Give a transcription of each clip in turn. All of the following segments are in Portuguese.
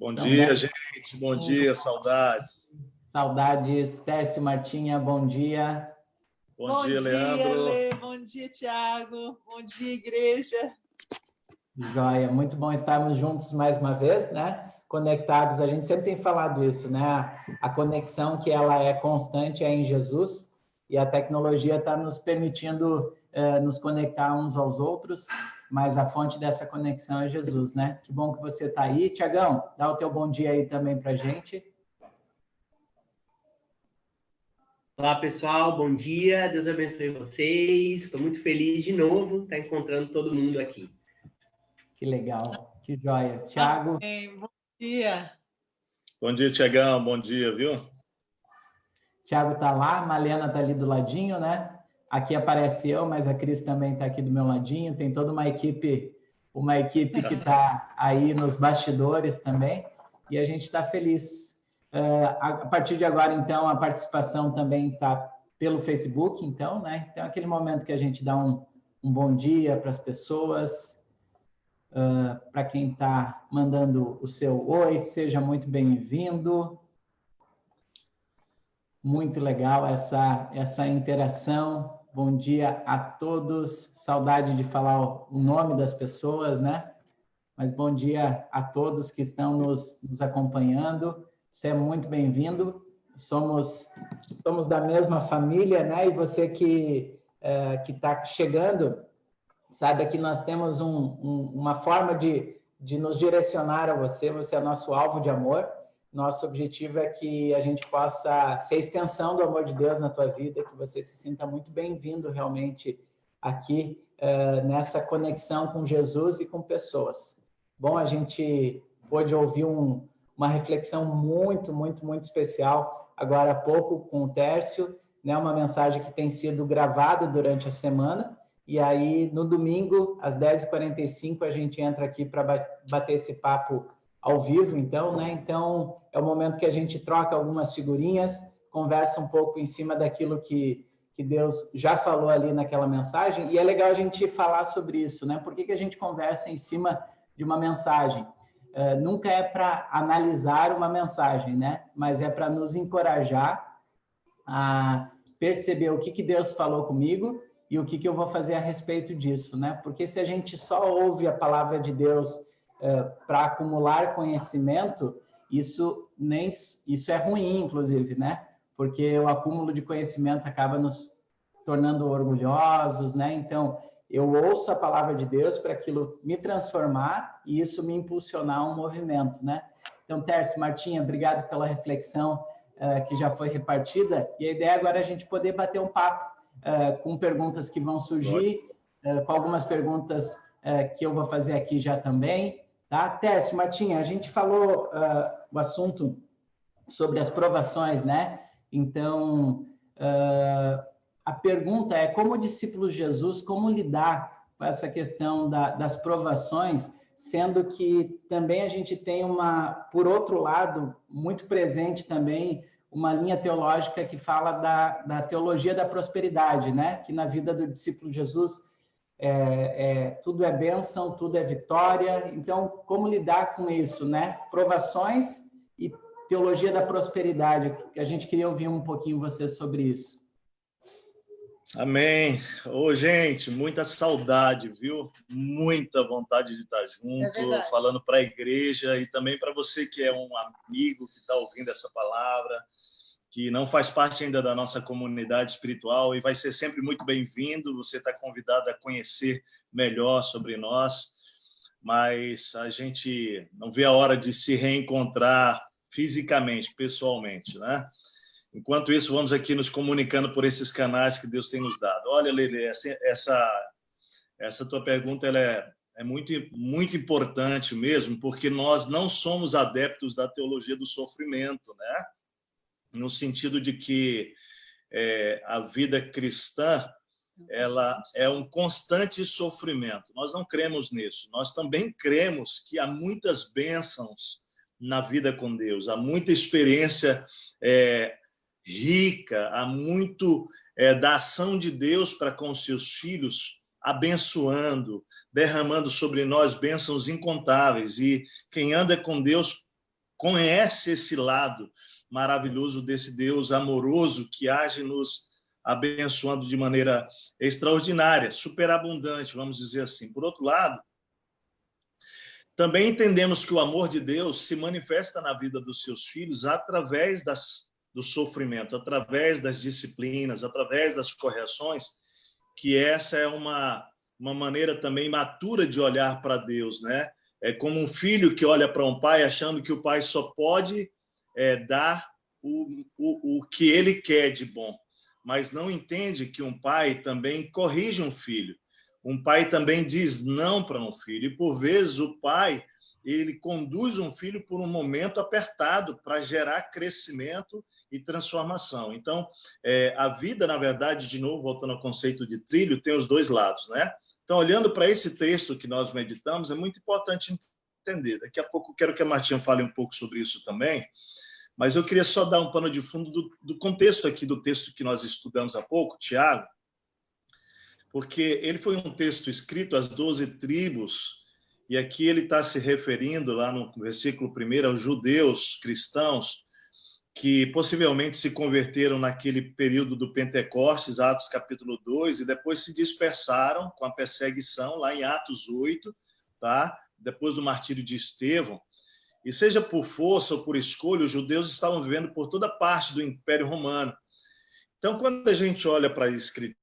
Bom Então, dia, gente. Bom dia, saudades. Saudades. Tércio Martinha, bom dia. Bom dia, Leandro. Lê. Bom dia, Tiago. Bom dia, igreja. Joia, muito bom estarmos juntos mais uma vez, né? Conectados. A gente sempre tem falado isso, né? A conexão que ela é constante é em Jesus e a tecnologia está nos permitindo nos conectar uns aos outros, mas a fonte dessa conexão é Jesus, né? Que bom que você está aí. Tiagão, dá o teu bom dia aí também para a gente. Olá, pessoal, bom dia, Deus abençoe vocês. Estou muito feliz de novo estar encontrando todo mundo aqui. Que legal, que joia. Tiago. Bom dia. Bom dia, Tiagão, bom dia, viu? Tiago está lá, Malena está ali do ladinho, né? Aqui aparece eu, mas a Cris também está aqui do meu ladinho. Tem toda uma equipe que está aí nos bastidores também. E a gente está feliz. A partir de agora, então, a participação também está pelo Facebook, então, né? Então, aquele momento que a gente dá um bom dia para as pessoas, para quem está mandando o seu oi, seja muito bem-vindo. Muito legal essa interação. Bom dia a todos. Saudade de falar o nome das pessoas, né? Mas bom dia a todos que estão nos acompanhando. Você é muito bem-vindo. Somos da mesma família, né? E você que está chegando, saiba que nós temos uma forma de nos direcionar a você. Você é nosso alvo de amor. Nosso objetivo é que a gente possa ser a extensão do amor de Deus na tua vida, que você se sinta muito bem-vindo realmente aqui nessa conexão com Jesus e com pessoas. Bom, a gente pôde ouvir uma reflexão muito, muito, muito especial agora há pouco com o Tércio, né? Uma mensagem que tem sido gravada durante a semana, e aí no domingo, às 10h45, a gente entra aqui para bater esse papo ao vivo, então, né? Então, é o momento que a gente troca algumas figurinhas, conversa um pouco em cima daquilo que Deus já falou ali naquela mensagem, e é legal a gente falar sobre isso, né? Por que a gente conversa em cima de uma mensagem? Nunca é para analisar uma mensagem, né? Mas é para nos encorajar a perceber o que Deus falou comigo e o que eu vou fazer a respeito disso, né? Porque se a gente só ouve a palavra de Deus para acumular conhecimento, isso é ruim, inclusive, né? Porque o acúmulo de conhecimento acaba nos tornando orgulhosos, né? Então, eu ouço a palavra de Deus para aquilo me transformar e isso me impulsionar a um movimento, né? Então, Tércio, Martinha, obrigado pela reflexão que já foi repartida. E a ideia agora é a gente poder bater um papo com perguntas que vão surgir, com algumas perguntas que eu vou fazer aqui já também. Tá? Tércio, Martinha, a gente falou o assunto sobre as provações, né? Então, a pergunta é como discípulos de Jesus, como lidar com essa questão das provações, sendo que também a gente tem por outro lado, muito presente também, uma linha teológica que fala da teologia da prosperidade, né? Que na vida do discípulo de Jesus tudo é bênção, tudo é vitória. Então, como lidar com isso, né? Provações e teologia da prosperidade. A gente queria ouvir um pouquinho você sobre isso. Amém. Ô, gente, muita saudade, viu? Muita vontade de estar junto, falando para a igreja e também para você que é um amigo que está ouvindo essa palavra, que não faz parte ainda da nossa comunidade espiritual e vai ser sempre muito bem-vindo. Você está convidado a conhecer melhor sobre nós, mas a gente não vê a hora de se reencontrar fisicamente, pessoalmente, né? Enquanto isso, vamos aqui nos comunicando por esses canais que Deus tem nos dado. Olha, Lele, essa tua pergunta ela é muito, muito importante mesmo, porque nós não somos adeptos da teologia do sofrimento, né? No sentido de que a vida cristã ela é um constante sofrimento. Nós não cremos nisso. Nós também cremos que há muitas bênçãos na vida com Deus, há muita experiência rica, há muito da ação de Deus para com os seus filhos, abençoando, derramando sobre nós bênçãos incontáveis. E quem anda com Deus conhece esse lado maravilhoso desse Deus amoroso que age nos abençoando de maneira extraordinária, superabundante, vamos dizer assim. Por outro lado, também entendemos que o amor de Deus se manifesta na vida dos seus filhos através do sofrimento, através das disciplinas, através das correções, que essa é uma maneira também matura de olhar para Deus, né? É como um filho que olha para um pai achando que o pai só pode dar o que ele quer de bom, mas não entende que um pai também corrige um filho. Um pai também diz não para um filho. E, por vezes, o pai ele conduz um filho por um momento apertado para gerar crescimento e transformação. Então, a vida, na verdade, de novo, voltando ao conceito de trilho, tem os dois lados, né? Então, olhando para esse texto que nós meditamos, é muito importante entender. Daqui a pouco eu quero que a Martinha fale um pouco sobre isso também, mas eu queria só dar um pano de fundo do contexto aqui do texto que nós estudamos há pouco, Tiago, porque ele foi um texto escrito às 12 tribos, e aqui ele está se referindo, lá no versículo 1, aos judeus cristãos, que possivelmente se converteram naquele período do Pentecostes, Atos capítulo 2, e depois se dispersaram com a perseguição, lá em Atos 8, tá? Depois do martírio de Estevão. E seja por força ou por escolha, os judeus estavam vivendo por toda parte do Império Romano. Então, quando a gente olha para a Escritura,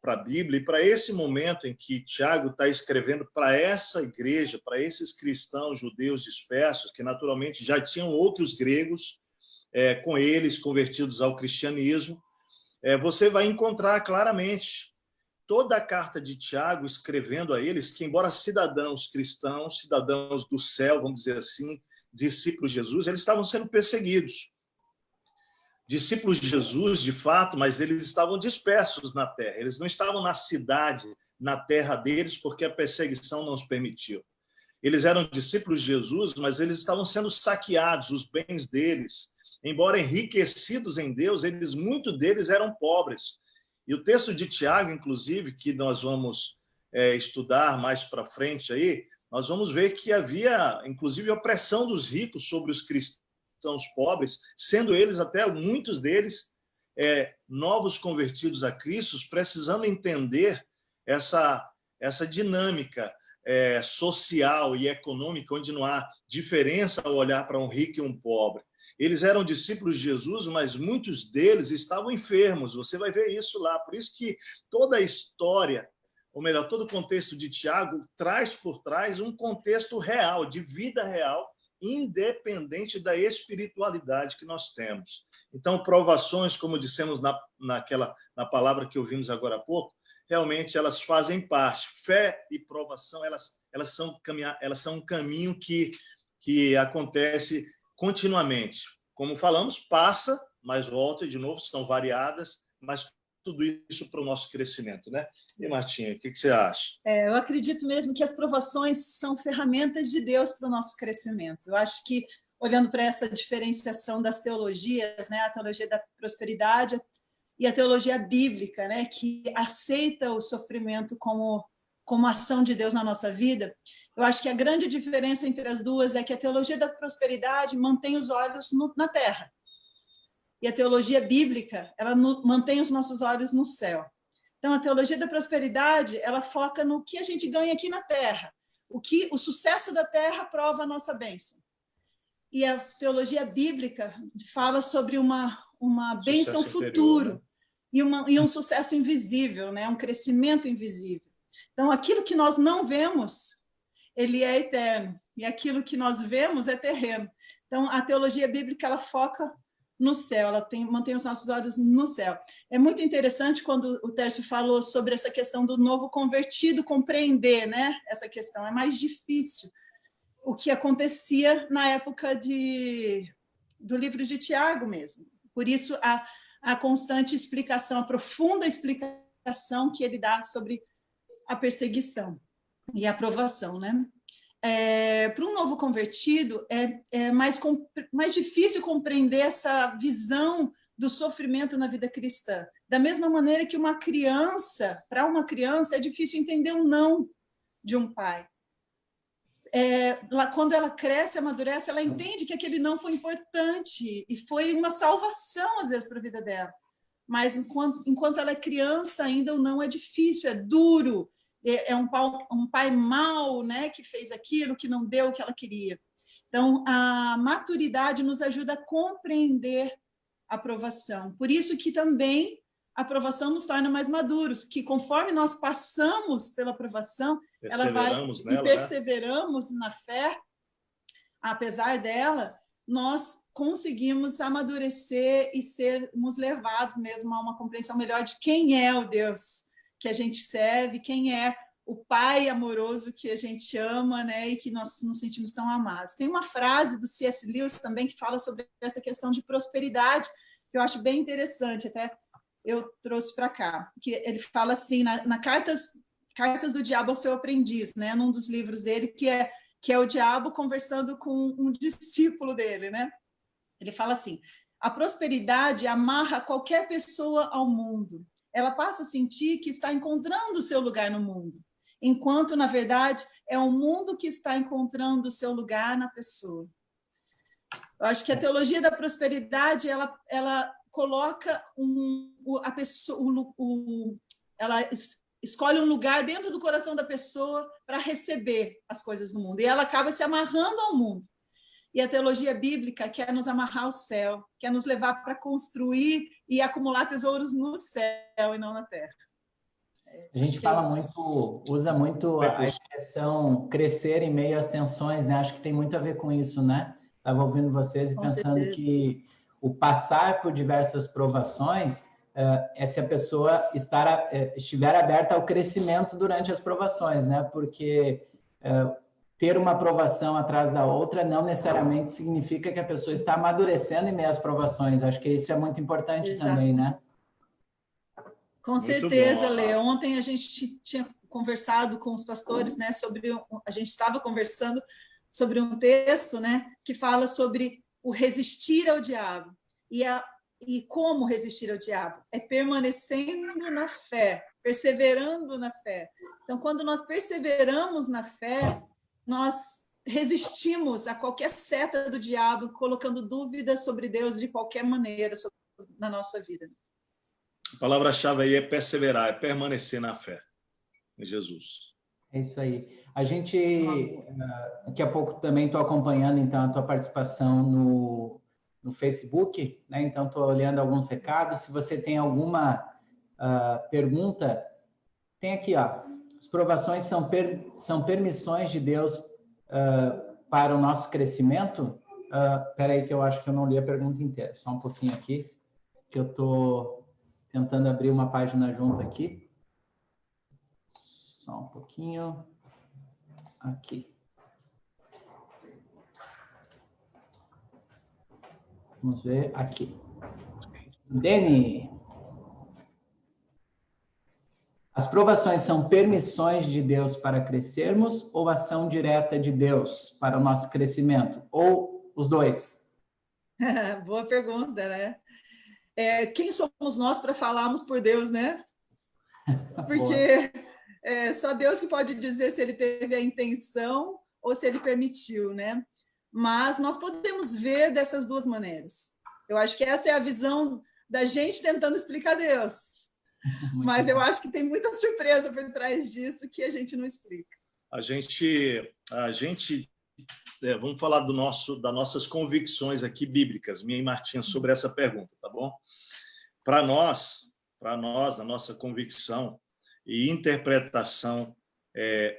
para a Bíblia, e para esse momento em que Tiago está escrevendo para essa igreja, para esses cristãos judeus dispersos, que naturalmente já tinham outros gregos com eles convertidos ao cristianismo, você vai encontrar claramente toda a carta de Tiago escrevendo a eles que, embora cidadãos cristãos, cidadãos do céu, vamos dizer assim, discípulos de Jesus, eles estavam sendo perseguidos. Discípulos de Jesus, de fato, mas eles estavam dispersos na terra. Eles não estavam na cidade, na terra deles, porque a perseguição não os permitiu. Eles eram discípulos de Jesus, mas eles estavam sendo saqueados, os bens deles. Embora enriquecidos em Deus, muitos deles eram pobres. E o texto de Tiago, inclusive, que nós vamos estudar mais para frente aí, nós vamos ver que havia, inclusive, opressão dos ricos sobre os cristãos pobres, sendo eles até muitos deles novos convertidos a Cristo, precisando entender essa dinâmica social e econômica, onde não há diferença ao olhar para um rico e um pobre. Eles eram discípulos de Jesus, mas muitos deles estavam enfermos. Você vai ver isso lá. Por isso que toda a história, ou melhor, todo o contexto de Tiago traz por trás um contexto real, de vida real, independente da espiritualidade que nós temos. Então, provações, como dissemos na palavra que ouvimos agora há pouco, realmente elas fazem parte. Fé e provação, elas são um caminho que acontece continuamente. Como falamos, passa, mas volta, e de novo, são variadas, mas tudo isso para o nosso crescimento, né? E, Martinha, o que você acha? Eu acredito mesmo que as provações são ferramentas de Deus para o nosso crescimento. Eu acho que, olhando para essa diferenciação das teologias, né, a teologia da prosperidade e a teologia bíblica, né, que aceita o sofrimento como ação de Deus na nossa vida, eu acho que a grande diferença entre as duas é que a teologia da prosperidade mantém os olhos na terra. E a teologia bíblica, ela mantém os nossos olhos no céu. Então, a teologia da prosperidade, ela foca no que a gente ganha aqui na terra. O sucesso da terra prova a nossa bênção. E a teologia bíblica fala sobre uma bênção futuro, né? e um sucesso invisível, né? Um crescimento invisível. Então, aquilo que nós não vemos, ele é eterno. E aquilo que nós vemos é terreno. Então, a teologia bíblica, ela foca no céu, ela mantém os nossos olhos no céu. É muito interessante quando o Tércio falou sobre essa questão do novo convertido compreender, né? Essa questão é mais difícil. O que acontecia na época do livro de Tiago mesmo. Por isso, a constante explicação, a profunda explicação que ele dá sobre a perseguição e a aprovação, né? Para um novo convertido, é mais difícil compreender essa visão do sofrimento na vida cristã. Da mesma maneira que para uma criança, é difícil entender um não de um pai. quando ela cresce, amadurece, ela entende que aquele não foi importante e foi uma salvação, às vezes, para a vida dela. Mas, enquanto ela é criança, ainda o não é difícil, é duro, é um pai mau, né, que fez aquilo, que não deu o que ela queria. Então, a maturidade nos ajuda a compreender a provação. Por isso que também a provação nos torna mais maduros, que conforme nós passamos pela provação, perseveramos na fé, apesar dela, nós conseguimos amadurecer e sermos levados mesmo a uma compreensão melhor de quem é o Deus que a gente serve, quem é o Pai amoroso que a gente ama, né, e que nós nos sentimos tão amados. Tem uma frase do C.S. Lewis também que fala sobre essa questão de prosperidade, que eu acho bem interessante, até eu trouxe para cá, que ele fala assim, na Cartas do Diabo ao Seu Aprendiz, né, num dos livros dele, que é o diabo conversando com um discípulo dele, né? Ele fala assim: a prosperidade amarra qualquer pessoa ao mundo. Ela passa a sentir que está encontrando o seu lugar no mundo, enquanto, na verdade, é o mundo que está encontrando o seu lugar na pessoa. Eu acho que a teologia da prosperidade, ela coloca a pessoa, ela escolhe um lugar dentro do coração da pessoa para receber as coisas do mundo. E ela acaba se amarrando ao mundo. E a teologia bíblica quer nos amarrar ao céu, quer nos levar para construir e acumular tesouros no céu e não na terra. A gente fala muito, usa muito a expressão crescer em meio às tensões, né? Acho que tem muito a ver com isso, né? Estava ouvindo vocês e pensando que o passar por diversas provações é se a pessoa estiver aberta ao crescimento durante as provações, né? Porque ter uma provação atrás da outra não necessariamente significa que a pessoa está amadurecendo em meio às provações. Acho que isso é muito importante também, né? Com certeza, Lê. Ontem a gente tinha conversado com os pastores, né? A gente estava conversando sobre um texto, né? Que fala sobre o resistir ao diabo. E como resistir ao diabo? É permanecendo na fé, perseverando na fé. Então, quando nós perseveramos na fé, nós resistimos a qualquer seta do diabo, colocando dúvidas sobre Deus de qualquer maneira na nossa vida. A palavra-chave aí é perseverar, é permanecer na fé em Jesus. É isso aí. A gente, daqui a pouco também estou acompanhando, então, a tua participação no Facebook, né? Então, estou olhando alguns recados. Se você tem alguma pergunta, tem aqui, ó. As provações são permissões de Deus para o nosso crescimento? Espera aí que eu acho que eu não li a pergunta inteira. Só um pouquinho aqui, que eu estou tentando abrir uma página junto aqui. Só um pouquinho. Aqui. Vamos ver aqui. Deni. As provações são permissões de Deus para crescermos ou ação direta de Deus para o nosso crescimento? Ou os dois? Boa pergunta, né? Quem somos nós para falarmos por Deus, né? Porque só Deus que pode dizer se ele teve a intenção ou se ele permitiu, né? Mas nós podemos ver dessas duas maneiras. Eu acho que essa é a visão da gente tentando explicar Deus. Mas eu acho que tem muita surpresa por trás disso que a gente não explica. A gente vamos falar das nossas convicções aqui bíblicas, minha e Martinha, sobre essa pergunta, tá bom? Para nós, na nossa convicção e interpretação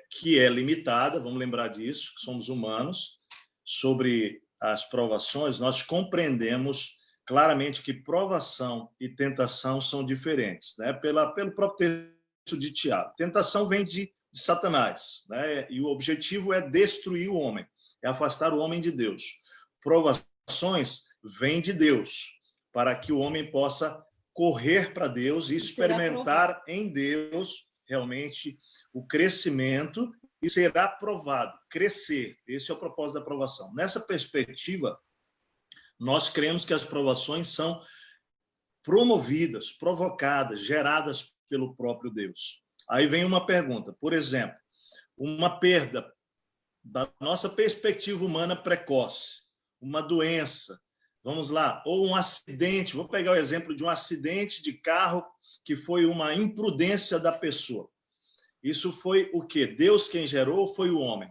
que é limitada, vamos lembrar disso, que somos humanos, sobre as provações, nós compreendemos claramente que provação e tentação são diferentes, né? Pelo próprio texto de Tiago. Tentação vem de Satanás, né? E o objetivo é destruir o homem, é afastar o homem de Deus. Provações vêm de Deus, para que o homem possa correr para Deus e experimentar em Deus realmente o crescimento e ser aprovado, crescer. Esse é o propósito da provação. Nessa perspectiva, nós cremos que as provações são promovidas, provocadas, geradas pelo próprio Deus. Aí vem uma pergunta, por exemplo, uma perda da nossa perspectiva humana precoce, uma doença, vamos lá, ou um acidente, vou pegar o exemplo de um acidente de carro que foi uma imprudência da pessoa. Isso foi o quê? Deus quem gerou ou foi o homem?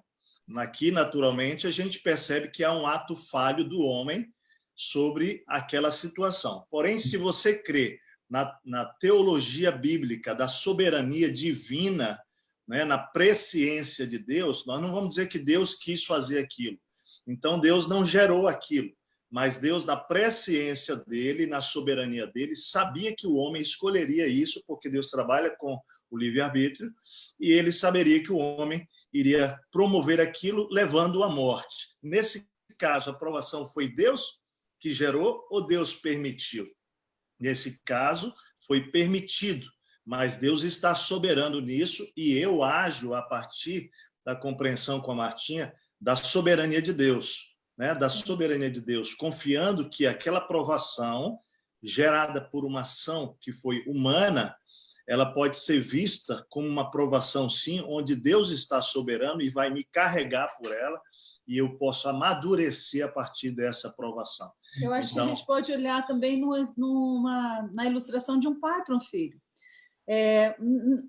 Aqui, naturalmente, a gente percebe que há um ato falho do homem sobre aquela situação. Porém, se você crê na teologia bíblica da soberania divina, né, na presciência de Deus, nós não vamos dizer que Deus quis fazer aquilo. Então, Deus não gerou aquilo, mas Deus, na presciência dele, na soberania dele, sabia que o homem escolheria isso, porque Deus trabalha com o livre-arbítrio, e ele saberia que o homem iria promover aquilo, levando à morte. Nesse caso, a provação foi Deus que gerou ou Deus permitiu? Nesse caso, foi permitido, mas Deus está soberano nisso e eu ajo a partir da compreensão com a Martinha da soberania de Deus, né? Da soberania de Deus, confiando que aquela provação gerada por uma ação que foi humana, ela pode ser vista como uma provação, sim, onde Deus está soberano e vai me carregar por ela e eu posso amadurecer a partir dessa provação. Eu acho que a gente pode olhar também na ilustração de um pai para um filho.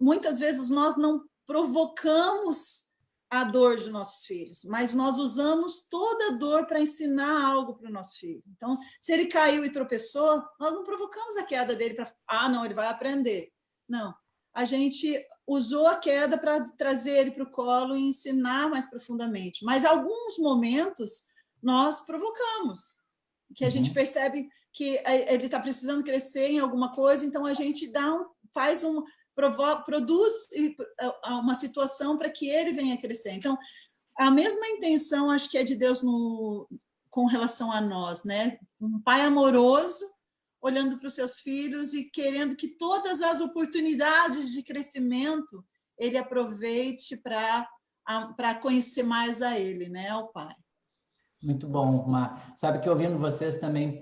Muitas vezes nós não provocamos a dor dos nossos filhos, mas nós usamos toda a dor para ensinar algo para o nosso filho. Então, se ele caiu e tropeçou, nós não provocamos a queda dele para, não, ele vai aprender. Não, a gente usou a queda para trazer ele para o colo e ensinar mais profundamente. Mas, em alguns momentos, nós provocamos, que a gente percebe que ele está precisando crescer em alguma coisa, então a gente produz uma situação para que ele venha crescer. Então, a mesma intenção, acho que é de Deus com relação a nós, né? Um pai amoroso, olhando para os seus filhos e querendo que todas as oportunidades de crescimento ele aproveite para conhecer mais a ele, né? Ao pai. Muito bom, Mar. Sabe que ouvindo vocês também,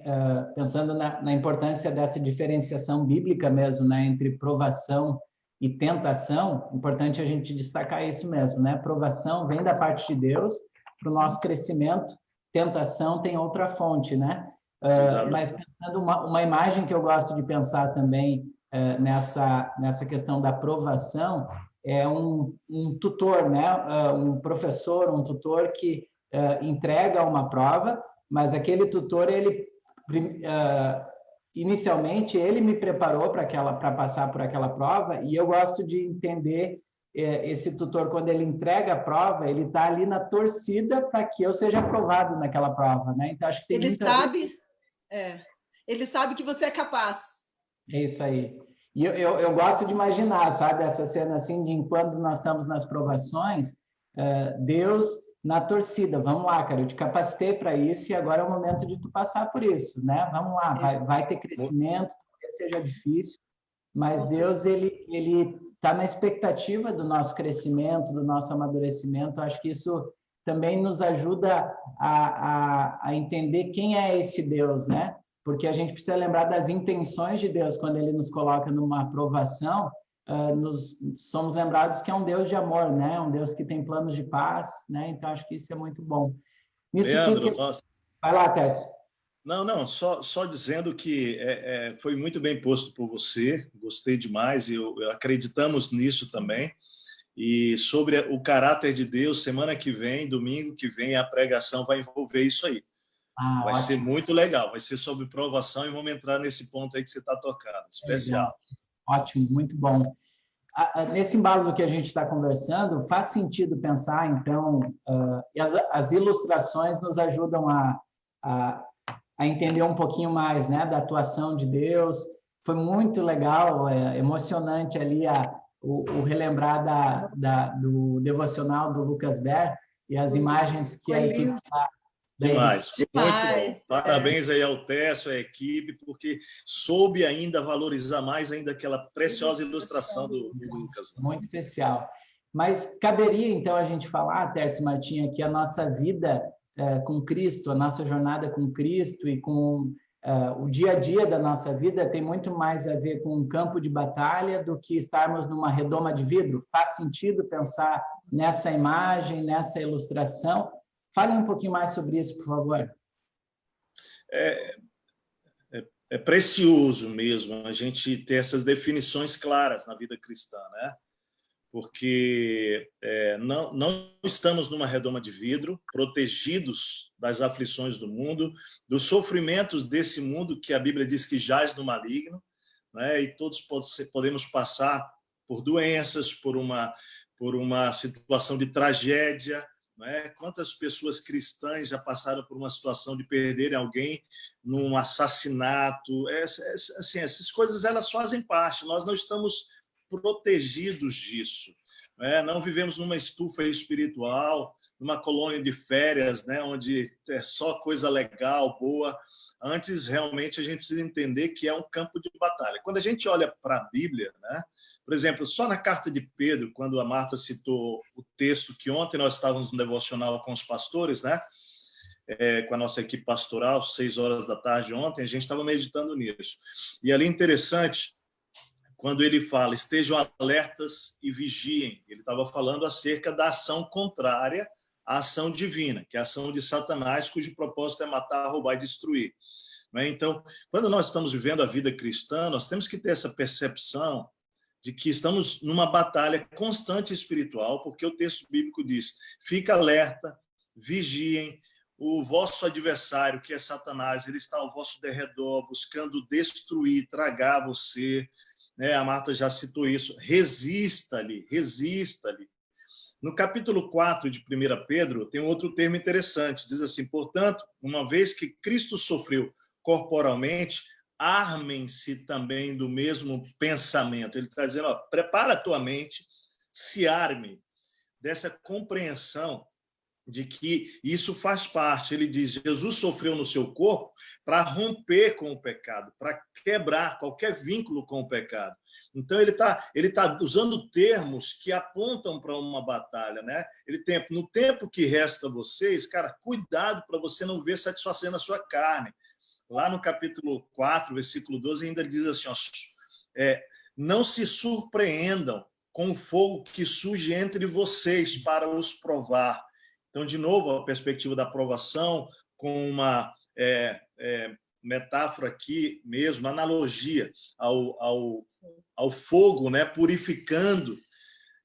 pensando na importância dessa diferenciação bíblica mesmo, né, entre provação e tentação, importante a gente destacar isso mesmo, né? Provação vem da parte de Deus para o nosso crescimento, tentação tem outra fonte, né? Mas pensando uma imagem que eu gosto de pensar também nessa questão da provação é um tutor, né? Um professor, um tutor que entrega uma prova, mas aquele tutor, inicialmente, ele me preparou para passar por aquela prova, e eu gosto de entender esse tutor, quando ele entrega a prova, ele está ali na torcida para que eu seja aprovado naquela prova, né? Então, acho que tem ele sabe que você é capaz. É isso aí. E eu gosto de imaginar, sabe, essa cena assim, de quando nós estamos nas provações, Deus na torcida, vamos lá, cara, eu te capacitei para isso e agora é o momento de tu passar por isso, né? Vamos lá, vai ter crescimento, talvez seja difícil, mas Deus, ele está na expectativa do nosso crescimento, do nosso amadurecimento. Acho que isso também nos ajuda a entender quem é esse Deus, né? Porque a gente precisa lembrar das intenções de Deus quando ele nos coloca numa aprovação. Somos lembrados que é um Deus de amor, né? Um Deus que tem planos de paz, né? Então, acho que isso é muito bom. Leandro, vai lá, Tércio. Não, só dizendo que foi muito bem posto por você, gostei demais, e acreditamos nisso também. E sobre o caráter de Deus, semana que vem, domingo que vem, a pregação vai envolver isso aí. Vai ser muito legal, vai ser sobre provação e vamos entrar nesse ponto aí que você está tocando, especial. Ótimo, muito bom. Nesse embalo do que a gente está conversando, faz sentido pensar, então, as ilustrações nos ajudam a entender um pouquinho mais, né, da atuação de Deus. Foi muito legal, emocionante ali o relembrar do devocional do Lucas Ber e as imagens que a equipe Demais, muito bom. Parabéns aí ao Tércio, à equipe, porque soube ainda valorizar mais ainda aquela preciosa ilustração do Lucas. Muito especial. Mas caberia, então, a gente falar, Tércio e Martinha, que a nossa vida com Cristo, a nossa jornada com Cristo e com o dia a dia da nossa vida tem muito mais a ver com um campo de batalha do que estarmos numa redoma de vidro. Faz sentido pensar nessa imagem, nessa ilustração? Fale um pouquinho mais sobre isso, por favor. É precioso mesmo a gente ter essas definições claras na vida cristã, né? Porque não estamos numa redoma de vidro, protegidos das aflições do mundo, dos sofrimentos desse mundo que a Bíblia diz que jaz no maligno, né? E todos podemos passar por doenças, por uma situação de tragédia, né? Quantas pessoas cristãs já passaram por uma situação de perderem alguém num assassinato? Assim, essas coisas elas fazem parte, nós não estamos protegidos disso, né? Não vivemos numa estufa espiritual, numa colônia de férias, né? Onde é só coisa legal, boa. Antes, realmente, a gente precisa entender que é um campo de batalha. Quando a gente olha para a Bíblia, né? Por exemplo, só na carta de Pedro, quando a Marta citou o texto que ontem nós estávamos no devocional com os pastores, né? Com a nossa equipe pastoral, 6h ontem, a gente estava meditando nisso. E ali interessante, quando ele fala, estejam alertas e vigiem, ele estava falando acerca da ação contrária à ação divina, que é a ação de Satanás, cujo propósito é matar, roubar e destruir. Então, quando nós estamos vivendo a vida cristã, nós temos que ter essa percepção de que estamos numa batalha constante espiritual, porque o texto bíblico diz, fica alerta, vigiem, o vosso adversário, que é Satanás, ele está ao vosso derredor, buscando destruir, tragar você, né? A Marta já citou isso, resista-lhe, resista-lhe. No capítulo 4 de 1 Pedro, tem um outro termo interessante, diz assim, portanto, uma vez que Cristo sofreu corporalmente, armem-se também do mesmo pensamento. Ele está dizendo, prepara a tua mente, se arme dessa compreensão de que isso faz parte. Ele diz, Jesus sofreu no seu corpo para romper com o pecado, para quebrar qualquer vínculo com o pecado. Então, ele tá usando termos que apontam para uma batalha, né? No tempo que resta a vocês, cara, cuidado para você não ver satisfazendo a sua carne. Lá no capítulo 4, versículo 12, ainda diz assim, não se surpreendam com o fogo que surge entre vocês para os provar. Então, de novo, a perspectiva da provação, com uma metáfora aqui mesmo, analogia ao fogo, né, purificando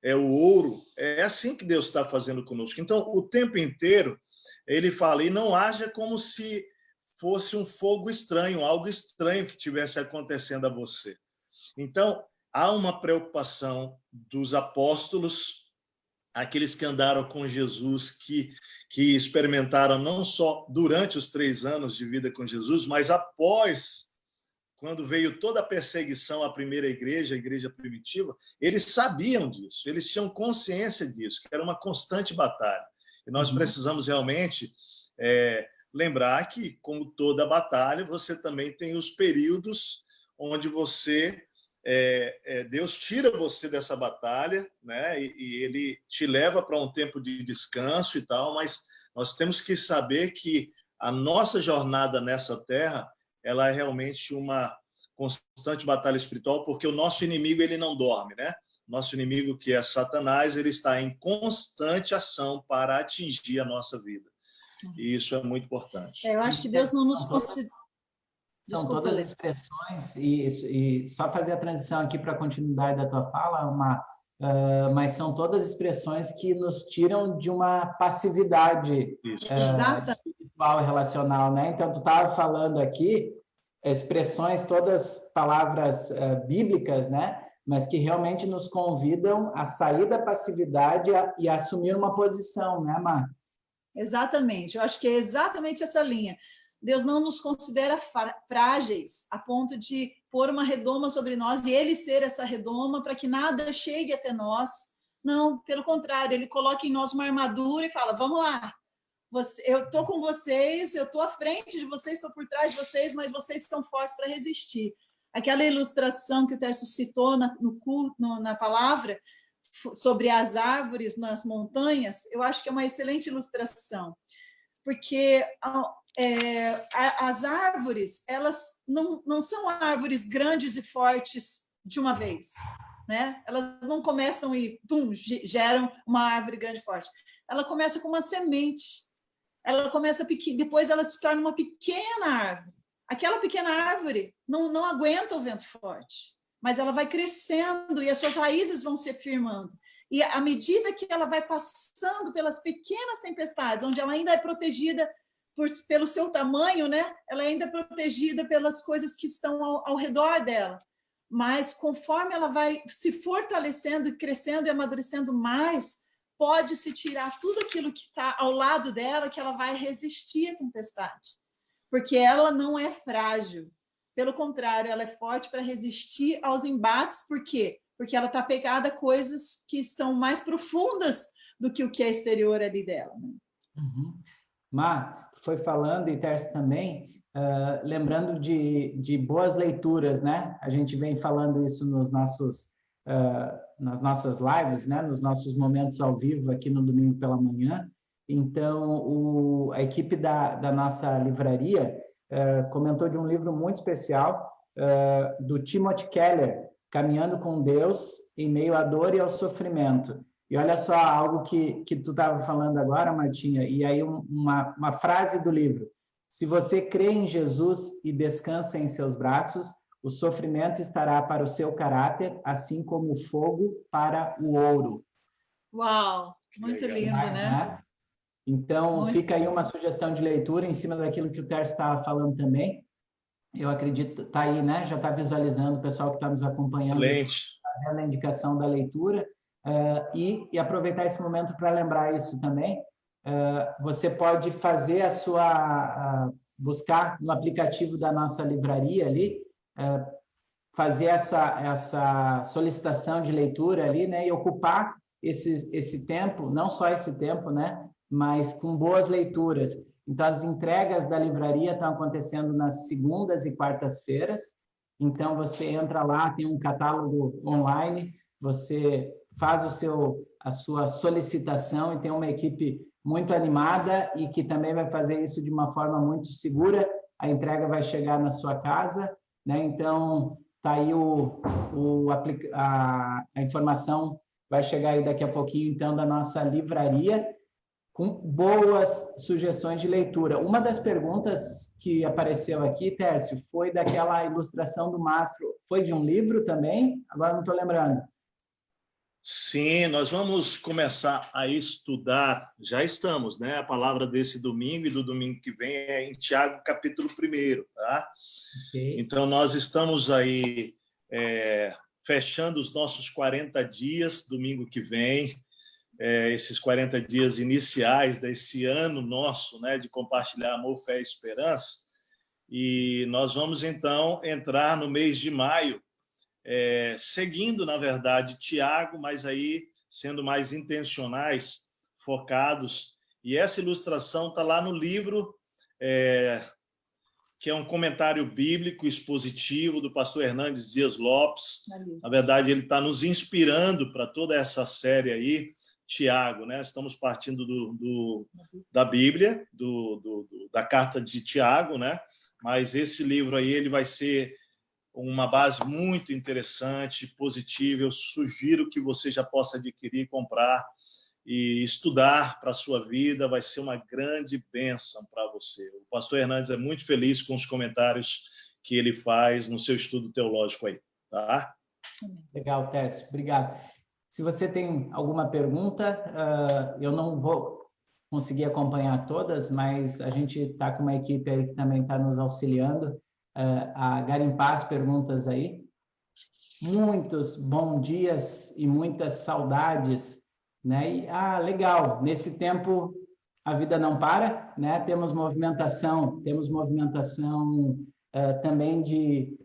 o ouro. É assim que Deus está fazendo conosco. Então, o tempo inteiro, ele fala, e não haja como se fosse um fogo estranho, algo estranho que estivesse acontecendo a você. Então, há uma preocupação dos apóstolos, aqueles que andaram com Jesus, que experimentaram não só durante os 3 anos de vida com Jesus, mas após, quando veio toda a perseguição à primeira igreja, a igreja primitiva, eles sabiam disso, eles tinham consciência disso, que era uma constante batalha. E nós precisamos realmente lembrar que, como toda batalha, você também tem os períodos onde Deus tira você dessa batalha, né? E ele te leva para um tempo de descanso e tal, mas nós temos que saber que a nossa jornada nessa terra, ela é realmente uma constante batalha espiritual, porque o nosso inimigo, ele não dorme, né? Nosso inimigo, que é Satanás, ele está em constante ação para atingir a nossa vida. E isso é muito importante. Eu acho que Deus não nos considera... São todas expressões, e só fazer a transição aqui para a continuidade da tua fala, mas são todas expressões que nos tiram de uma passividade espiritual e relacional, né? Então, tu estava falando aqui, expressões, todas palavras bíblicas, né? Mas que realmente nos convidam a sair da passividade e a assumir uma posição, né, Mar? Exatamente, eu acho que é exatamente essa linha. Deus não nos considera frágeis a ponto de pôr uma redoma sobre nós e ele ser essa redoma para que nada chegue até nós. Não, pelo contrário, ele coloca em nós uma armadura e fala, vamos lá, eu estou com vocês, eu estou à frente de vocês, estou por trás de vocês, mas vocês estão fortes para resistir. Aquela ilustração que o Tércio citou no culto, na palavra, sobre as árvores nas montanhas, eu acho que é uma excelente ilustração, porque as árvores, elas não são árvores grandes e fortes de uma vez, né? Elas não começam e geram uma árvore grande e forte. Ela começa com uma semente. Ela começa pequena, depois ela se torna uma pequena árvore. Aquela pequena árvore não aguenta o vento forte, mas ela vai crescendo e as suas raízes vão se firmando. E à medida que ela vai passando pelas pequenas tempestades, onde ela ainda é protegida pelo seu tamanho, né? Ela ainda é protegida pelas coisas que estão ao redor dela. Mas conforme ela vai se fortalecendo, crescendo e amadurecendo mais, pode-se tirar tudo aquilo que está ao lado dela, que ela vai resistir à tempestade. Porque ela não é frágil. Pelo contrário, ela é forte para resistir aos embates. Por quê? Porque ela está pegada a coisas que estão mais profundas do que o que é exterior ali dela. Né? Uhum. Má, foi falando, e Tércio também, lembrando de boas leituras, né? A gente vem falando isso nas nossas lives, né? Nos nossos momentos ao vivo aqui no domingo pela manhã. Então, a equipe da nossa livraria comentou de um livro muito especial do Timothy Keller, Caminhando com Deus em Meio à Dor e ao Sofrimento. E olha só algo que tu estava falando agora, Martinha, e aí uma frase do livro. Se você crê em Jesus e descansa em seus braços, o sofrimento estará para o seu caráter, assim como o fogo para o ouro. Uau, muito lindo, né? Então, fica aí uma sugestão de leitura em cima daquilo que o Tércio estava falando também. Eu acredito, está aí, né? Já está visualizando o pessoal que está nos acompanhando. A indicação da leitura. E aproveitar esse momento para lembrar isso também. Você pode fazer buscar no aplicativo da nossa livraria ali, fazer essa solicitação de leitura ali, né? E ocupar esse tempo, não só esse tempo, né? Mas com boas leituras. Então, as entregas da livraria estão acontecendo nas segundas e quartas-feiras. Então, você entra lá, tem um catálogo online, você faz a sua solicitação e tem uma equipe muito animada e que também vai fazer isso de uma forma muito segura. A entrega vai chegar na sua casa, né? Então, tá aí a informação vai chegar aí daqui a pouquinho, então, da nossa livraria, com boas sugestões de leitura. Uma das perguntas que apareceu aqui, Tércio, foi daquela ilustração do mastro. Foi de um livro também? Agora não estou lembrando. Sim, nós vamos começar a estudar, já estamos, né? A palavra desse domingo e do domingo que vem é em Tiago, capítulo 1, tá? Okay. Então, nós estamos aí fechando os nossos 40 dias, domingo que vem, esses 40 dias iniciais desse ano nosso, né, de compartilhar amor, fé e esperança. E nós vamos, então, entrar no mês de maio, seguindo, na verdade, Tiago, mas aí sendo mais intencionais, focados. E essa ilustração está lá no livro, que é um comentário bíblico expositivo do pastor Hernandes Dias Lopes. Na verdade, ele está nos inspirando para toda essa série aí, Tiago, né? Estamos partindo da Bíblia, da carta de Tiago, né? Mas esse livro aí ele vai ser uma base muito interessante, positiva. Eu sugiro que você já possa adquirir, comprar e estudar para a sua vida. Vai ser uma grande bênção para você. O pastor Hernandes é muito feliz com os comentários que ele faz no seu estudo teológico aí, tá? Legal, Tércio. Obrigado. Se você tem alguma pergunta, eu não vou conseguir acompanhar todas, mas a gente está com uma equipe aí que também está nos auxiliando a garimpar as perguntas aí. Muitos bons dias e muitas saudades, né? E, legal, nesse tempo a vida não para, né? Temos movimentação também de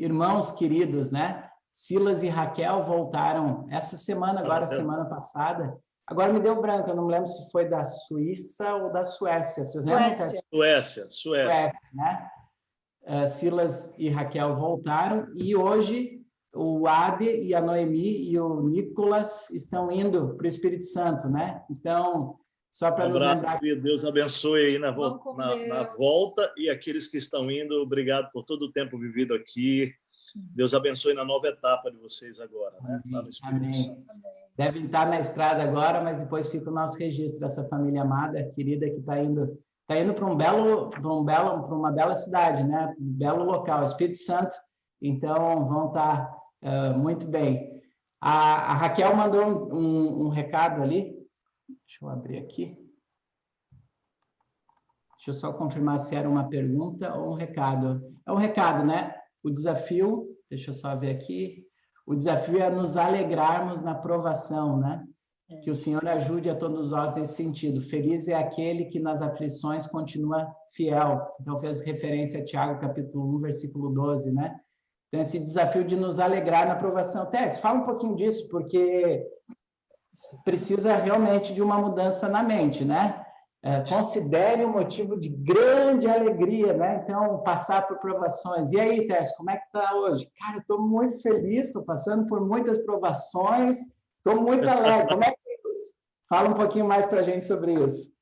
irmãos queridos, né? Silas e Raquel voltaram essa semana, agora semana passada. Agora me deu branco, eu não me lembro se foi da Suíça ou da Suécia. Vocês lembram? Suécia, né? Silas e Raquel voltaram e hoje o Ade e a Noemi e o Nicolas estão indo para o Espírito Santo, né? Então, Só para nos lembrar. Deus abençoe aí na volta, e aqueles que estão indo, obrigado por todo o tempo vivido aqui. Deus abençoe na nova etapa de vocês agora, né? Lá no Espírito Santo. Devem estar na estrada agora, mas depois fica o nosso registro dessa família amada, querida, que está indo para uma bela cidade, né? Um belo local, Espírito Santo. Então, vão estar muito bem. A Raquel mandou um recado ali. Deixa eu abrir aqui. Deixa eu só confirmar se era uma pergunta ou um recado. É um recado, né? O desafio, deixa eu só ver aqui. O desafio é nos alegrarmos na provação, né? Que o Senhor ajude a todos nós nesse sentido. Feliz é aquele que nas aflições continua fiel. Então, fez referência a Tiago, capítulo 1, versículo 12, né? Então, esse desafio de nos alegrar na provação. Tess, fala um pouquinho disso, porque precisa realmente de uma mudança na mente, né? Considere um motivo de grande alegria, né? Então, passar por provações. E aí, Tess, como é que tá hoje? Cara, eu estou muito feliz, estou passando por muitas provações, estou muito alegre. Como é que é isso? Fala um pouquinho mais para a gente sobre isso.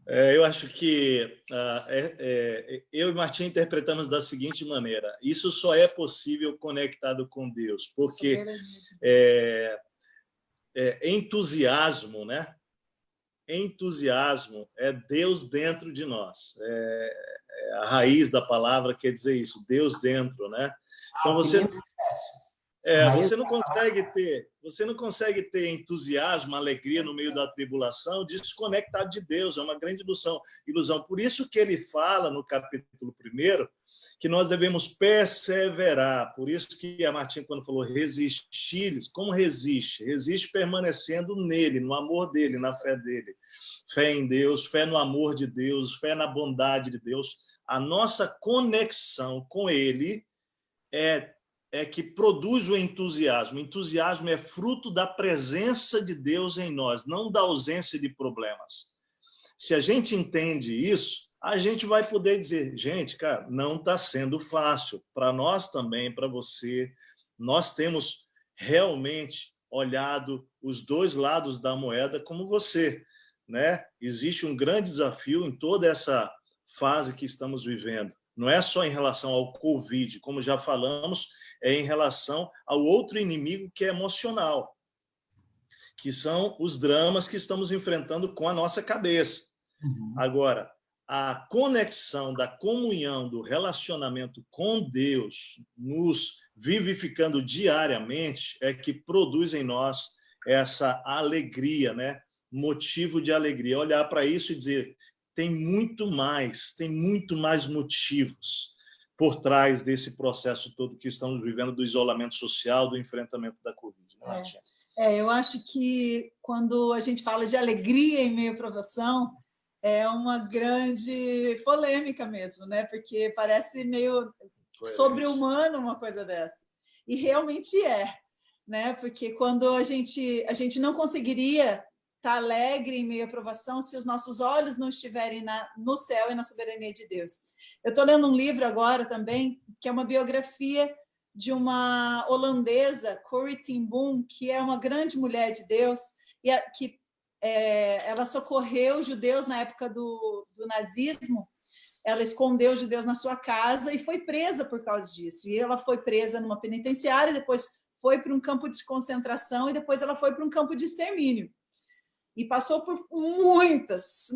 Eu acho que eu e Martim interpretamos da seguinte maneira: isso só é possível conectado com Deus, porque entusiasmo, né? Entusiasmo é Deus dentro de nós. A raiz da palavra quer dizer isso, Deus dentro, né? Então você não consegue ter entusiasmo, alegria no meio da tribulação desconectado de Deus, é uma grande ilusão. Por isso que ele fala no capítulo 1 que nós devemos perseverar. Por isso que a Martim, quando falou resistir, como resiste? Resiste permanecendo nele, no amor dele, na fé dele. Fé em Deus, fé no amor de Deus, fé na bondade de Deus. A nossa conexão com ele é que produz o entusiasmo. O entusiasmo é fruto da presença de Deus em nós, não da ausência de problemas. Se a gente entende isso, a gente vai poder dizer, gente, cara, não está sendo fácil. Para nós também, para você, nós temos realmente olhado os dois lados da moeda como você, né? Existe um grande desafio em toda essa fase que estamos vivendo. Não é só em relação ao Covid, como já falamos, é em relação ao outro inimigo que é emocional, que são os dramas que estamos enfrentando com a nossa cabeça. Agora, a conexão da comunhão, do relacionamento com Deus, nos vivificando diariamente, é que produz em nós essa alegria, né? Motivo de alegria. Olhar para isso e dizer, tem muito mais motivos por trás desse processo todo que estamos vivendo, do isolamento social, do enfrentamento da Covid. Eu acho que quando a gente fala de alegria em meio à provação, é uma grande polêmica mesmo, né? Porque parece meio sobre-humano uma coisa dessa. E realmente né? Porque quando a gente não conseguiria estar alegre em meio à provação se os nossos olhos não estiverem no céu e na soberania de Deus. Eu estou lendo um livro agora também, que é uma biografia de uma holandesa, Corrie ten Boom, que é uma grande mulher de Deus, e que ela socorreu judeus na época do nazismo. Ela escondeu os judeus na sua casa e foi presa por causa disso. E ela foi presa numa penitenciária, depois foi para um campo de concentração e depois ela foi para um campo de extermínio. E passou por muitas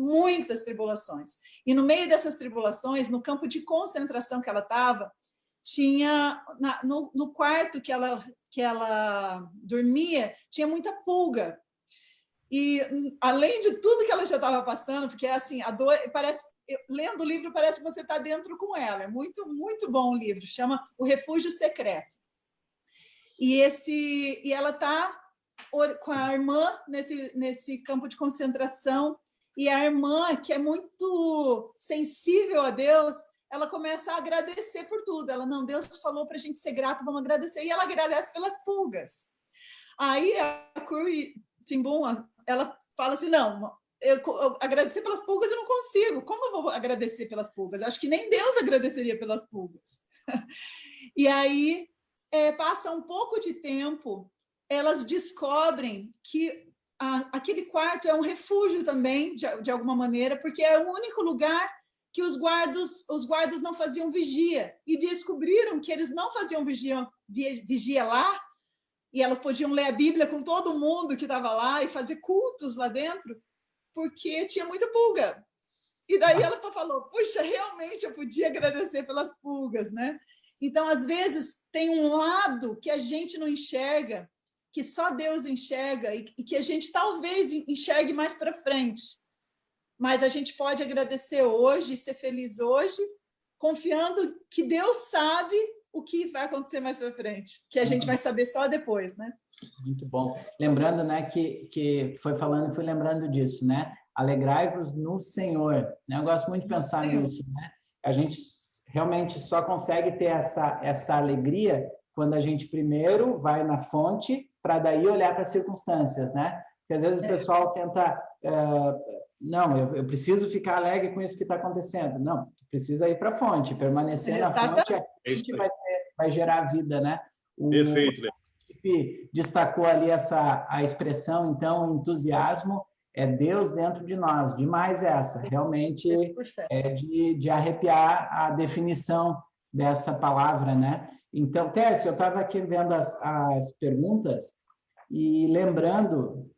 tribulações. E no meio dessas tribulações, no campo de concentração que ela estava, tinha no quarto que ela dormia, tinha muita pulga. E além de tudo que ela já estava passando, porque assim, a dor parece, lendo o livro parece que você está dentro com ela. É muito, muito bom o livro, chama O Refúgio Secreto. E ela está com a irmã nesse campo de concentração, e a irmã, que é muito sensível a Deus, ela começa a agradecer por tudo. Ela, não, Deus falou para a gente ser grato, vamos agradecer. E ela agradece pelas pulgas. Aí a Corrie ten Boom, ela fala assim, não, eu agradecer pelas pulgas eu não consigo. Como eu vou agradecer pelas pulgas? Eu acho que nem Deus agradeceria pelas pulgas. E aí passa um pouco de tempo, elas descobrem que aquele quarto é um refúgio também, de alguma maneira, porque é o único lugar que os guardas não faziam vigia, e descobriram que eles não faziam vigia lá, e elas podiam ler a Bíblia com todo mundo que estava lá e fazer cultos lá dentro, porque tinha muita pulga. E daí ela falou, puxa, realmente eu podia agradecer pelas pulgas, né? Então, às vezes, tem um lado que a gente não enxerga, que só Deus enxerga, e que a gente talvez enxergue mais para frente. Mas a gente pode agradecer hoje, ser feliz hoje, confiando que Deus sabe o que vai acontecer mais para frente, que a gente vai saber só depois, né? Muito bom. Lembrando, né, que foi falando e fui lembrando disso, né? Alegrai-vos no Senhor. Né? Eu gosto muito de pensar nisso, né? A gente realmente só consegue ter essa alegria quando a gente primeiro vai na fonte para daí olhar para as circunstâncias, né? Porque às vezes o pessoal tenta... não, eu preciso ficar alegre com isso que está acontecendo. Não, tu precisa ir para a fonte, permanecer na fonte, a gente vai gerar vida, né? Perfeito, Léo. Destacou ali a expressão, então, entusiasmo é Deus dentro de nós. Demais essa, realmente é de arrepiar a definição dessa palavra, né? Então, Tércio, eu estava aqui vendo as perguntas e lembrando,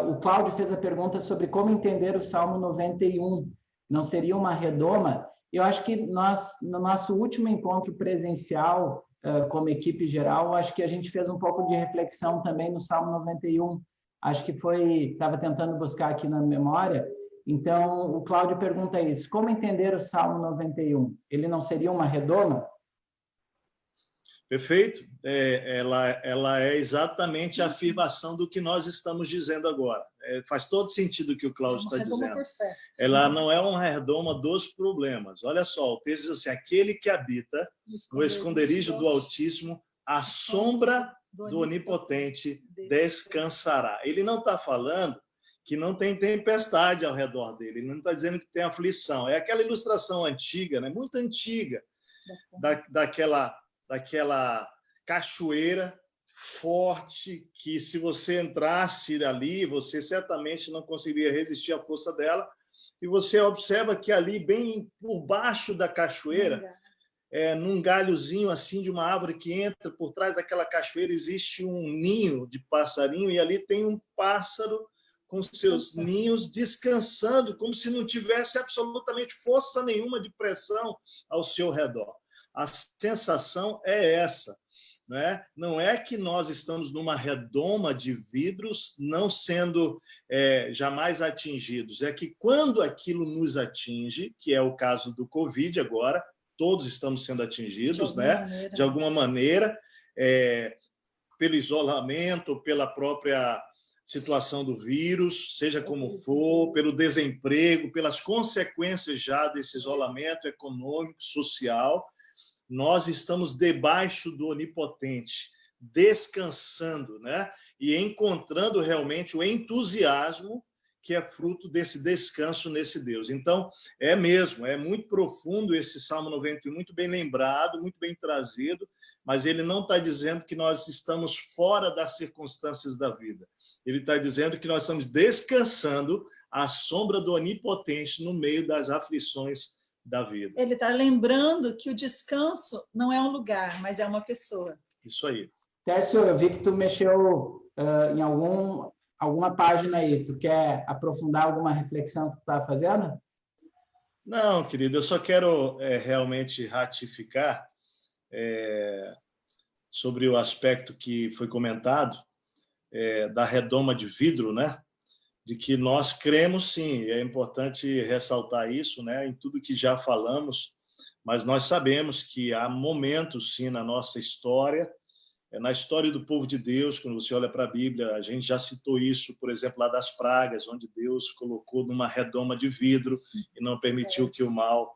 o Cláudio fez a pergunta sobre como entender o Salmo 91. Não seria uma redoma? Eu acho que nós, no nosso último encontro presencial, como equipe geral, acho que a gente fez um pouco de reflexão também no Salmo 91. Acho que estava tentando buscar aqui na memória. Então, o Cláudio pergunta isso, como entender o Salmo 91? Ele não seria uma redoma? Perfeito. Ela é exatamente a afirmação do que nós estamos dizendo agora. Faz todo sentido o que o Cláudio está dizendo. Ela não é uma redoma dos problemas. Olha só, o texto diz assim, aquele que habita no esconderijo do Altíssimo, à sombra do Onipotente descansará. Ele não está falando que não tem tempestade ao redor dele, ele não está dizendo que tem aflição. É aquela ilustração antiga, né? Muito antiga, daquela cachoeira forte que, se você entrasse ali, você certamente não conseguiria resistir à força dela. E você observa que ali, bem por baixo da cachoeira, num galhozinho assim de uma árvore que entra por trás daquela cachoeira, existe um ninho de passarinho, e ali tem um pássaro com seus ninhos descansando, como se não tivesse absolutamente força nenhuma de pressão ao seu redor. A sensação é essa, né? Não é que nós estamos numa redoma de vidros não sendo jamais atingidos, é que quando aquilo nos atinge, que é o caso do Covid agora, todos estamos sendo atingidos, né? De alguma maneira, pelo isolamento, pela própria situação do vírus, seja como for, pelo desemprego, pelas consequências já desse isolamento econômico, social, nós estamos debaixo do Onipotente, descansando, né? E encontrando realmente o entusiasmo que é fruto desse descanso nesse Deus. Então, é mesmo, é muito profundo esse Salmo 91, muito bem lembrado, muito bem trazido, mas ele não está dizendo que nós estamos fora das circunstâncias da vida. Ele está dizendo que nós estamos descansando à sombra do Onipotente no meio das aflições da vida. Ele está lembrando que o descanso não é um lugar, mas é uma pessoa. Isso aí. Tércio, eu vi que tu mexeu em alguma página aí. Tu quer aprofundar alguma reflexão que tu está fazendo? Não, querido, eu só quero realmente ratificar sobre o aspecto que foi comentado da redoma de vidro, né? De que nós cremos, sim, é importante ressaltar isso, né? Em tudo que já falamos, mas nós sabemos que há momentos, sim, na nossa história, na história do povo de Deus, quando você olha para a Bíblia, a gente já citou isso, por exemplo, lá das pragas, onde Deus colocou numa redoma de vidro e não permitiu que o mal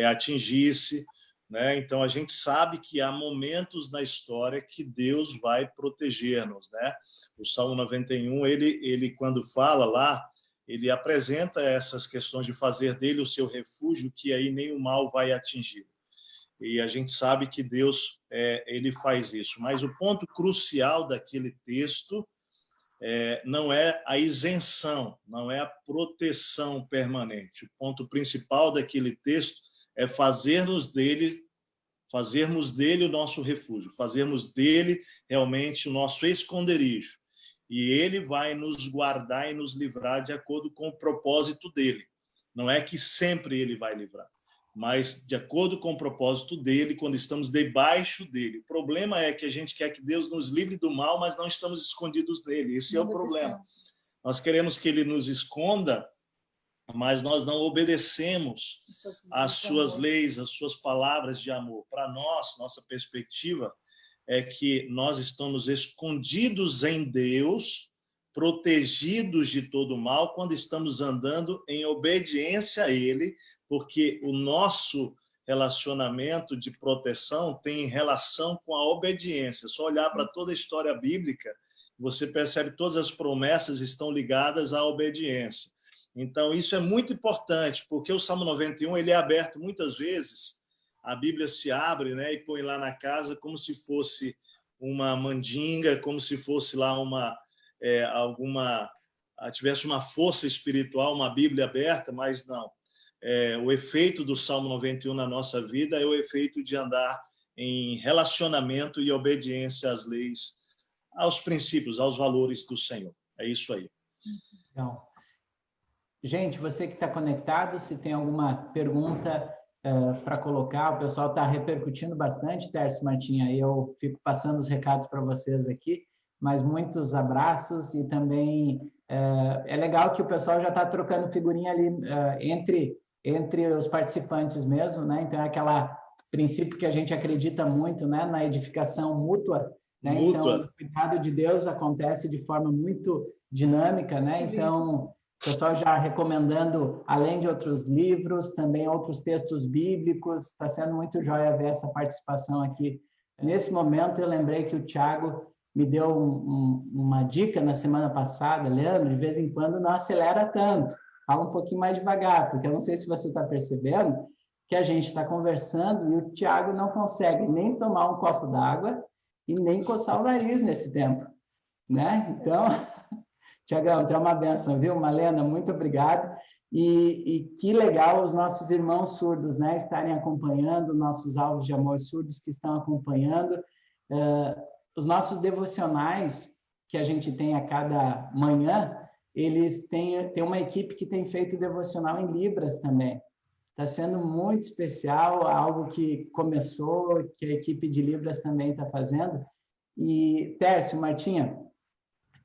atingisse, né? Então, a gente sabe que há momentos na história que Deus vai proteger-nos, né? O Salmo 91, ele quando fala lá, ele apresenta essas questões de fazer dele o seu refúgio, que aí nem o mal vai atingir. E a gente sabe que Deus ele faz isso. Mas o ponto crucial daquele texto não é a isenção, não é a proteção permanente. O ponto principal daquele texto é fazermos dele o nosso refúgio, fazermos dele realmente o nosso esconderijo. E ele vai nos guardar e nos livrar de acordo com o propósito dele. Não é que sempre ele vai livrar, mas de acordo com o propósito dele, quando estamos debaixo dele. O problema é que a gente quer que Deus nos livre do mal, mas não estamos escondidos nele. Esse é o problema. Nós queremos que ele nos esconda, mas nós não obedecemos às suas leis, às suas palavras de amor. Para nós, nossa perspectiva é que nós estamos escondidos em Deus, protegidos de todo mal, quando estamos andando em obediência a ele, porque o nosso relacionamento de proteção tem relação com a obediência. É só olhar para toda a história bíblica, você percebe que todas as promessas estão ligadas à obediência. Então, isso é muito importante, porque o Salmo 91 ele é aberto muitas vezes, a Bíblia se abre, né, e põe lá na casa como se fosse uma mandinga, como se fosse lá tivesse uma força espiritual, uma Bíblia aberta, mas não. O efeito do Salmo 91 na nossa vida é o efeito de andar em relacionamento e obediência às leis, aos princípios, aos valores do Senhor. É isso aí. Então, gente, você que está conectado, se tem alguma pergunta para colocar, o pessoal está repercutindo bastante, Tércio, Martinha, eu fico passando os recados para vocês aqui, mas muitos abraços e também é legal que o pessoal já está trocando figurinha ali entre os participantes mesmo, né? Então, é aquele princípio que a gente acredita muito, né? Na edificação mútua, né? Então, o cuidado de Deus acontece de forma muito dinâmica, né? Então, o pessoal já recomendando, além de outros livros, também outros textos bíblicos, está sendo muito jóia ver essa participação aqui. Nesse momento, eu lembrei que o Thiago me deu uma dica na semana passada, Leandro, de vez em quando não acelera tanto, fala um pouquinho mais devagar, porque eu não sei se você está percebendo que a gente está conversando e o Thiago não consegue nem tomar um copo d'água e nem coçar o nariz nesse tempo, né? Então, Thiagão, tu é uma bênção, viu? Malena, muito obrigado. E que legal os nossos irmãos surdos, né? Estarem acompanhando, nossos alvos de amor surdos que estão acompanhando. Os nossos devocionais que a gente tem a cada manhã, eles têm uma equipe que tem feito devocional em Libras também. Está sendo muito especial, algo que começou, que a equipe de Libras também está fazendo. E, Tércio, Martinha,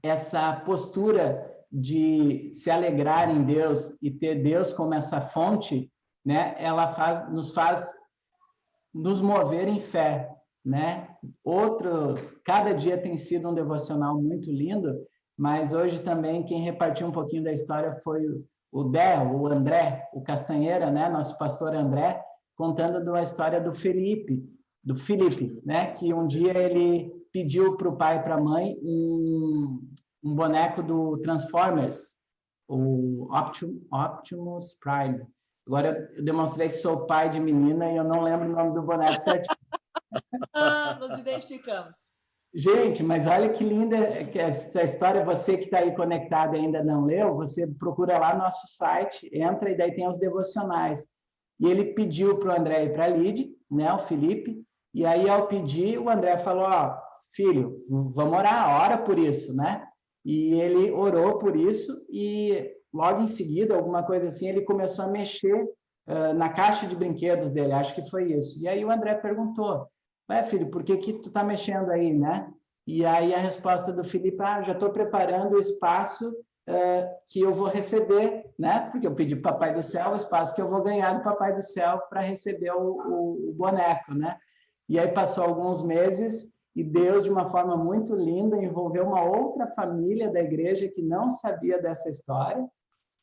essa postura de se alegrar em Deus e ter Deus como essa fonte, né, ela nos faz nos mover em fé, né? Cada dia tem sido um devocional muito lindo, mas hoje também quem repartiu um pouquinho da história foi o André, o Castanheira, né? Nosso pastor André, contando da história do Felipe, né? Que um dia ele pediu para o pai e para a mãe um boneco do Transformers, o Optimus Prime. Agora eu demonstrei que sou pai de menina e eu não lembro o nome do boneco certinho. Nos identificamos. Gente, mas olha que linda essa história. Você que está aí conectado e ainda não leu, você procura lá no nosso site, entra e daí tem os devocionais. E ele pediu para o André e para a Lide, né, o Felipe, e aí ao pedir, o André falou, filho, vamos orar, ora por isso, né? E ele orou por isso e logo em seguida, alguma coisa assim, ele começou a mexer na caixa de brinquedos dele, acho que foi isso. E aí o André perguntou, filho, por que tu tá mexendo aí, né? E aí a resposta do Felipe, já estou preparando o espaço que eu vou receber, né? Porque eu pedi para o Papai do Céu o espaço que eu vou ganhar do Papai do Céu para receber o boneco, né? E aí passou alguns meses e Deus, de uma forma muito linda, envolveu uma outra família da igreja que não sabia dessa história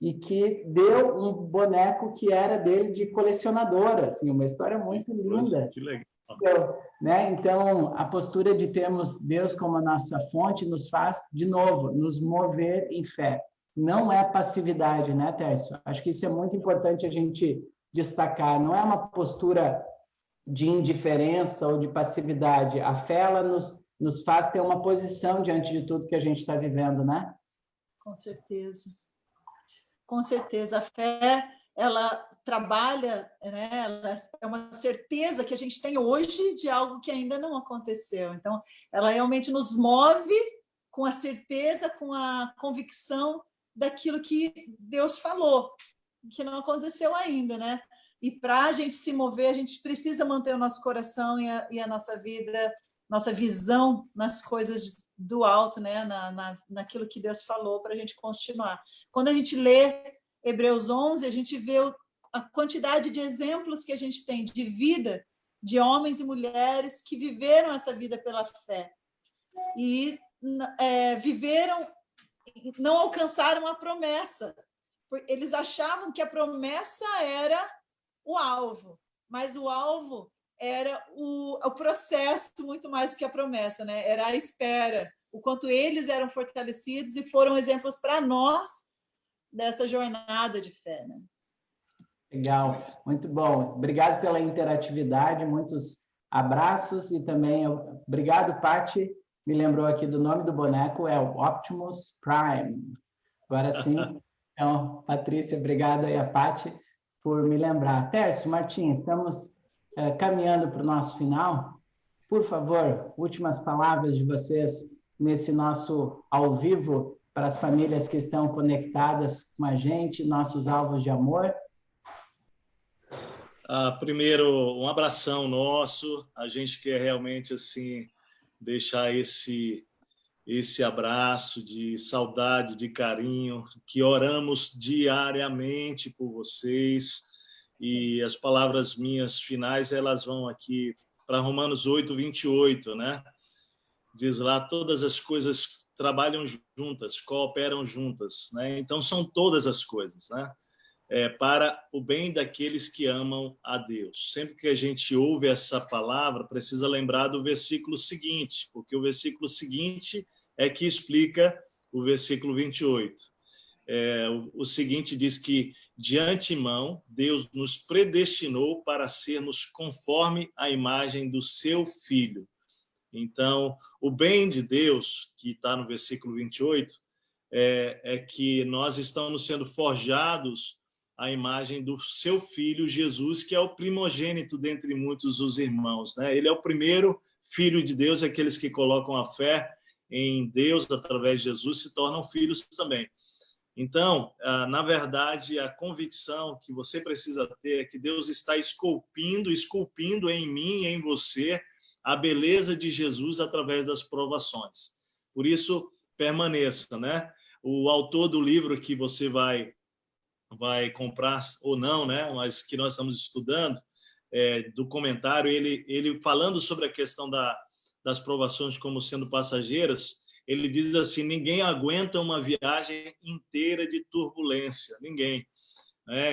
e que deu um boneco que era dele de colecionador, assim, uma história muito linda. Que legal. Né? Então, a postura de termos Deus como a nossa fonte nos faz, de novo, nos mover em fé. Não é passividade, né, Tércio? Acho que isso é muito importante a gente destacar. Não é uma postura de indiferença ou de passividade. A fé, ela nos nos faz ter uma posição diante de tudo que a gente está vivendo, né? Com certeza. Com certeza. A fé, ela trabalha, né? Ela é uma certeza que a gente tem hoje de algo que ainda não aconteceu. Então, ela realmente nos move com a certeza, com a convicção daquilo que Deus falou, que não aconteceu ainda, né? E para a gente se mover, a gente precisa manter o nosso coração e a nossa vida, nossa visão nas coisas do alto, né? Naquilo que Deus falou, para a gente continuar. Quando a gente lê Hebreus 11, a gente vê a quantidade de exemplos que a gente tem de vida de homens e mulheres que viveram essa vida pela fé e viveram, não alcançaram a promessa. Eles achavam que a promessa era o alvo, mas o alvo era o processo muito mais que a promessa, né? Era a espera, o quanto eles eram fortalecidos e foram exemplos para nós dessa jornada de fé, né? Legal, muito bom. Obrigado pela interatividade, muitos abraços e também obrigado, Paty. Me lembrou aqui do nome do boneco, é o Optimus Prime. Agora sim, então, Patrícia, obrigado aí a Paty por me lembrar. Tércio, Martins, estamos caminhando para o nosso final. Por favor, últimas palavras de vocês nesse nosso ao vivo para as famílias que estão conectadas com a gente, nossos alvos de amor. Primeiro, um abração nosso. A gente quer realmente assim deixar esse abraço de saudade, de carinho, que oramos diariamente por vocês. E as palavras minhas finais, elas vão aqui para Romanos 8:28, né? Diz lá, todas as coisas trabalham juntas, cooperam juntas, né? Então, são todas as coisas, né? Para o bem daqueles que amam a Deus. Sempre que a gente ouve essa palavra, precisa lembrar do versículo seguinte, porque o versículo seguinte é que explica o versículo 28. O seguinte diz que, de antemão, Deus nos predestinou para sermos conforme a imagem do seu Filho. Então, o bem de Deus, que está no versículo 28, é que nós estamos sendo forjados à imagem do seu Filho, Jesus, que é o primogênito dentre muitos os irmãos, né? Ele é o primeiro Filho de Deus, aqueles que colocam a fé em Deus através de Jesus se tornam filhos também. Então, na verdade, a convicção que você precisa ter é que Deus está esculpindo em mim e em você a beleza de Jesus através das provações. Por isso, permaneça, né? O autor do livro que você vai comprar ou não, né? Mas que nós estamos estudando, do comentário, ele falando sobre a questão das provações como sendo passageiras, ele diz assim: ninguém aguenta uma viagem inteira de turbulência, ninguém.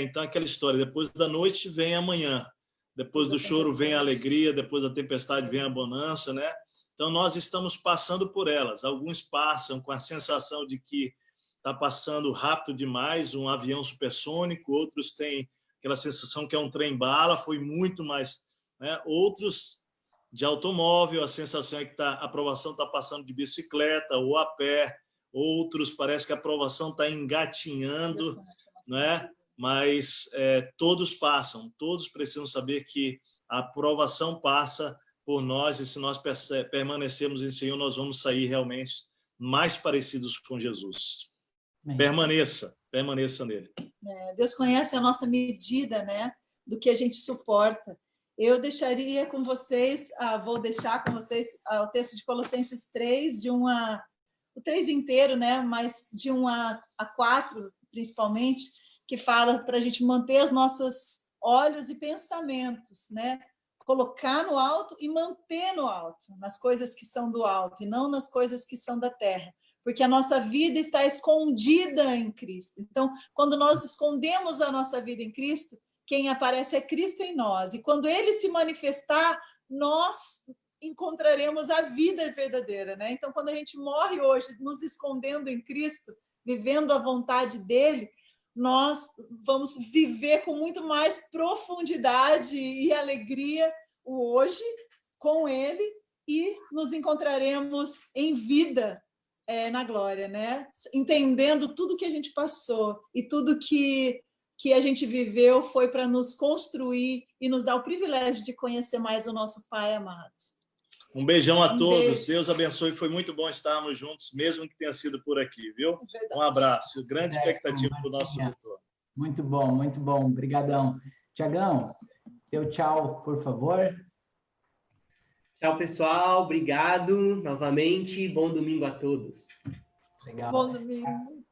Então, aquela história, depois da noite vem a manhã, depois do choro vem a alegria, depois da tempestade vem a bonança, né? Então, nós estamos passando por elas. Alguns passam com a sensação de que está passando rápido demais, um avião supersônico, outros têm aquela sensação que é um trem-bala, foi muito mais, né? Outros de automóvel, a sensação é que a aprovação está passando de bicicleta ou a pé, outros parece que a aprovação está engatinhando, né? Mas todos passam, todos precisam saber que a aprovação passa por nós e se nós permanecermos em Senhor, nós vamos sair realmente mais parecidos com Jesus. Permaneça nele. Deus conhece a nossa medida, né, do que a gente suporta. Eu deixaria com vocês, vou deixar com vocês o texto de Colossenses 3, o 3 inteiro, né, mas de 1 a 4, principalmente, que fala para a gente manter os nossos olhos e pensamentos, né, colocar no alto e manter no alto, nas coisas que são do alto e não nas coisas que são da terra, porque a nossa vida está escondida em Cristo. Então, quando nós escondemos a nossa vida em Cristo, quem aparece é Cristo em nós. E quando ele se manifestar, nós encontraremos a vida verdadeira, né? Então, quando a gente morre hoje, nos escondendo em Cristo, vivendo a vontade dele, nós vamos viver com muito mais profundidade e alegria o hoje com ele e nos encontraremos em vida na glória, né? Entendendo tudo que a gente passou e tudo que a gente viveu foi para nos construir e nos dar o privilégio de conhecer mais o nosso Pai amado. Um beijão a todos. Beijo. Deus abençoe. Foi muito bom estarmos juntos, mesmo que tenha sido por aqui, viu? Um abraço. Grande expectativa para o nosso retorno. Muito bom, muito bom. Obrigadão. Tiagão, teu tchau, por favor. Tchau, pessoal. Obrigado novamente. Bom domingo a todos. Legal. Bom domingo.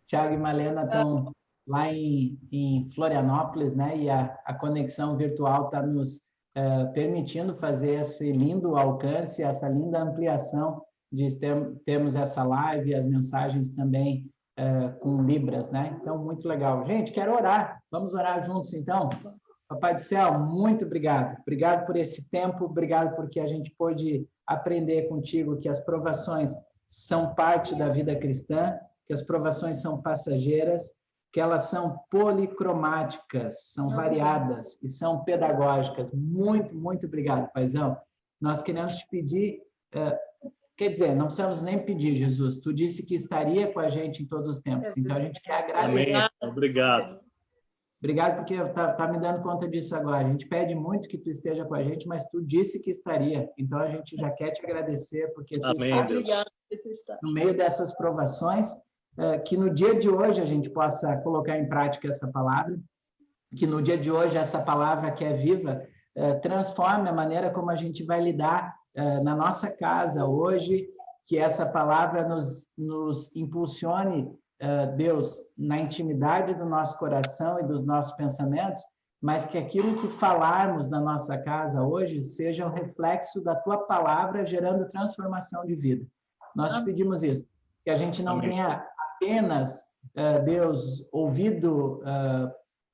Tiago e Malena estão lá em Florianópolis, né? E a conexão virtual está nos permitindo fazer esse lindo alcance, essa linda ampliação de termos essa live e as mensagens também com Libras, né? Então, muito legal. Gente, quero orar. Vamos orar juntos, então? Papai do céu, muito obrigado. Obrigado por esse tempo, obrigado porque a gente pôde aprender contigo que as provações são parte da vida cristã, que as provações são passageiras, que elas são policromáticas, são variadas e são pedagógicas. Muito, muito obrigado, paizão. Nós queremos te pedir, quer dizer, não precisamos nem pedir, Jesus, tu disse que estaria com a gente em todos os tempos, então a gente quer agradecer. Amém. Obrigado. Obrigado, porque tá me dando conta disso agora. A gente pede muito que tu esteja com a gente, mas tu disse que estaria. Então, a gente já quer te agradecer, porque tu estás no meio dessas provações, que no dia de hoje a gente possa colocar em prática essa palavra, que no dia de hoje essa palavra que é viva transforme a maneira como a gente vai lidar na nossa casa hoje, que essa palavra nos impulsione, Deus, na intimidade do nosso coração e dos nossos pensamentos, mas que aquilo que falarmos na nossa casa hoje seja um reflexo da tua palavra, gerando transformação de vida. Nós te pedimos isso, que a gente não tenha apenas, Deus, ouvido,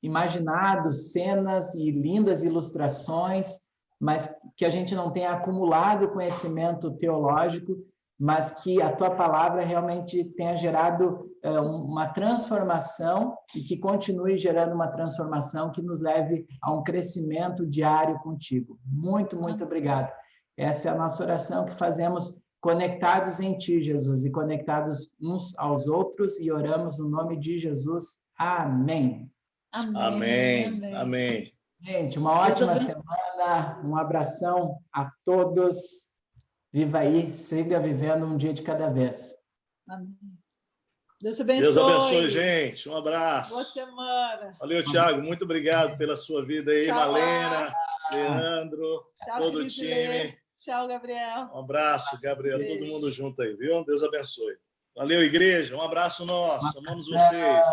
imaginado cenas e lindas ilustrações, mas que a gente não tenha acumulado conhecimento teológico, mas que a tua palavra realmente tenha gerado uma transformação e que continue gerando uma transformação que nos leve a um crescimento diário contigo. Muito, muito obrigado. Essa é a nossa oração que fazemos conectados em ti, Jesus, e conectados uns aos outros, e oramos no nome de Jesus. Amém. Amém. Amém. Gente, uma ótima semana, um abração a todos. Viva aí, siga vivendo um dia de cada vez. Amém. Deus abençoe. Deus abençoe, gente. Um abraço. Boa semana. Valeu, Tiago. Muito obrigado pela sua vida aí, Tchau, Malena, Leandro, tchau, todo o time. Tchau, Gabriel. Um abraço, Gabriel. Beijo. Todo mundo junto aí, viu? Deus abençoe. Valeu, igreja. Um abraço nosso. Amamos vocês.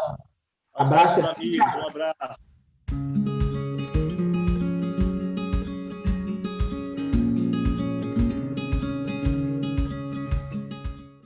Aos nossos amigos. Um abraço.